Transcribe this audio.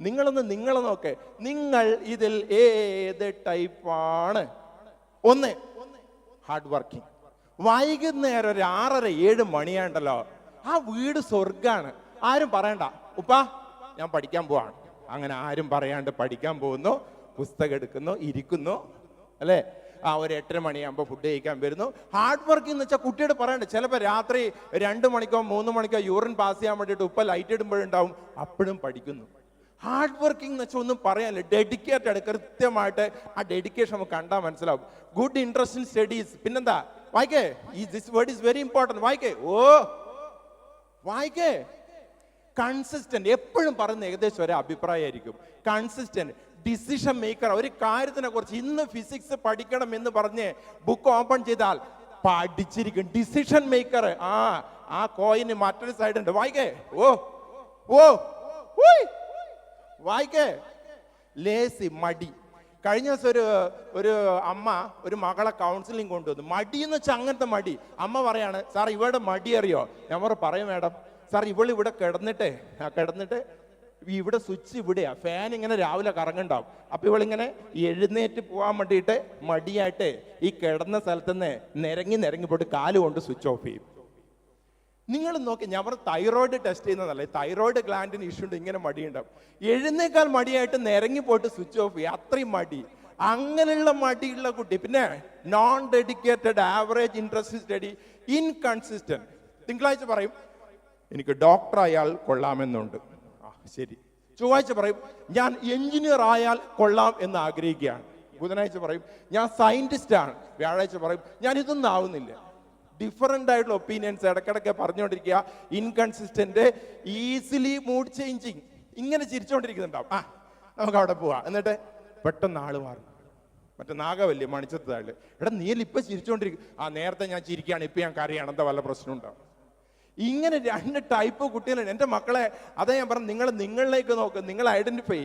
നിങ്ങളെ നോക്ക്. നിങ്ങൾ ഇതിൽ ഏത് ടൈപ്പാണ്? ഒന്ന്, ഹാർഡ് വർക്കിംഗ്. വൈകുന്നേരം ഒരു 6:30-7 മണിയാണ്ടല്ലോ, ആ വീട് സ്വർഗാണ്. ആരും പറയണ്ട, ഉപ്പാ ഞാൻ പഠിക്കാൻ പോവാണ്. അങ്ങനെ ആരും പറയാണ്ട് പഠിക്കാൻ പോകുന്നു, പുസ്തകം എടുക്കുന്നു, ഇരിക്കുന്നു, അല്ലേ? ആ ഒരു 8:30 മണിയാകുമ്പോൾ ഫുഡ് കഴിക്കാൻ വരുന്നു. ഹാർഡ് വർക്കിംഗ് എന്ന് വെച്ചാൽ കുട്ടിയോട് പറയണ്ട. ചിലപ്പോൾ രാത്രി 2 മണിക്കോ 3 മണിക്കോ യൂറിൻ പാസ് ചെയ്യാൻ വേണ്ടിയിട്ട് ഉപ്പ ലൈറ്റ് ഇടുമ്പോഴുണ്ടാവും, അപ്പോഴും പഠിക്കുന്നു. ഹാർഡ് വർക്കിംഗ് എന്ന് വെച്ചാൽ ഒന്നും പറയാനില്ല, ഡെഡിക്കേറ്റഡ്. കൃത്യമായിട്ട് ആ ഡെഡിക്കേഷൻ നമുക്ക് കണ്ടാൽ മനസ്സിലാവും. Good interest in studies. പിന്നെന്താ? വായിക്കേ, this word is very important. വായിക്കേ, വായിക്കേ. കൺസിസ്റ്റന്റ്. എപ്പോഴും പറയുന്ന ഏകദേശം ഒരു അഭിപ്രായമായിരിക്കും. Consistent, decision maker. ഒരു കാര്യത്തിനെ കുറിച്ച് ഇന്ന് ഫിസിക്സ് പഠിക്കണം എന്ന് പറഞ്ഞ് ബുക്ക് ഓപ്പൺ ചെയ്താൽ പഠിച്ചിരിക്കും. Decision maker. ആ കോയിന് മറ്റൊരു സൈഡ് ഉണ്ട്. വായിക്കേ, വായിക്കേ. ലേസി, മടി. കഴിഞ്ഞ ദിവസം ഒരു അമ്മ ഒരു മകളെ കൗൺസിലിംഗ് കൊണ്ടുവന്നു. മടി എന്ന് വെച്ചാൽ അങ്ങനത്തെ മടി. അമ്മ പറയാണ്, സാർ ഇവളുടെ മടി അറിയോ? ഞാൻ പറയും മാഡം. സാർ ഇവിടെ കിടന്നിട്ട് ഇവിടെ സ്വിച്ച് ഇവിടെയാ, ഫാൻ ഇങ്ങനെ രാവിലെ കറങ്ങുണ്ടാവും. അപ്പൊ ഇവളിങ്ങനെ എഴുന്നേറ്റ് പോകാൻ വേണ്ടിയിട്ട് മടിയായിട്ട് ഈ കിടന്ന സ്ഥലത്ത് നിന്ന് നിരങ്ങി പോയിട്ട് കാല് കൊണ്ട് സ്വിച്ച് ഓഫ് ചെയ്യും. നിങ്ങൾ നോക്കി, ഞാൻ തൈറോയിഡ് ടെസ്റ്റ് ചെയ്യുന്നതല്ലേ, തൈറോയിഡ് ഗ്ലാൻഡിന് ഇഷ്യൂ ഉണ്ട്, ഇങ്ങനെ മടിയുണ്ടാവും. എഴുന്നേക്കാൾ മടിയായിട്ട് നിരങ്ങി പോയിട്ട് സ്വിച്ച് ഓഫ് ചെയ്യും. അത്രയും മടി. അങ്ങനെയുള്ള മടിയുള്ള കുട്ടി. പിന്നെ non dedicated, average interest study, inconsistent. തിങ്കളാഴ്ച പറയും എനിക്ക് ഡോക്ടർ ആയാൽ കൊള്ളാമെന്നുണ്ട്. ശരി. ചൊവ്വാഴ്ച പറയും ഞാൻ എഞ്ചിനീയർ ആയാൽ കൊള്ളാം എന്ന് ആഗ്രഹിക്കുകയാണ്. ബുധനാഴ്ച പറയും ഞാൻ സയന്റിസ്റ്റ് ആണ്. വ്യാഴാഴ്ച പറയും ഞാൻ ഇതൊന്നും ആവുന്നില്ല. ഡിഫറൻ്റ് ആയിട്ടുള്ള ഒപ്പീനിയൻസ് ഇടയ്ക്കിടയ്ക്ക് പറഞ്ഞുകൊണ്ടിരിക്കുക. Inconsistent, easily mood changing. ഇങ്ങനെ ചിരിച്ചുകൊണ്ടിരിക്കുന്നുണ്ടാവും. നമുക്ക് അവിടെ പോവാം. എന്നിട്ട് പെട്ടെന്ന് ആള് മാറും. മറ്റേ നാഗവല്ലേ, മണിച്ചത്ത് താഴെ, എടാ നീല ഇപ്പൊ ചിരിച്ചുകൊണ്ടിരിക്കും. നേരത്തെ ഞാൻ ചിരിക്കുകയാണ്, ഇപ്പൊ ഞാൻ കരയാണ്, എന്താ വല്ല പ്രശ്നം ഉണ്ടാവും. ഇങ്ങനെ 2 ടൈപ്പ് കുട്ടികളുണ്ട് എൻ്റെ മക്കളെ. അതാ ഞാൻ പറഞ്ഞു, നിങ്ങളിലേക്ക് നോക്ക്, നിങ്ങൾ ഐഡന്റിഫൈ.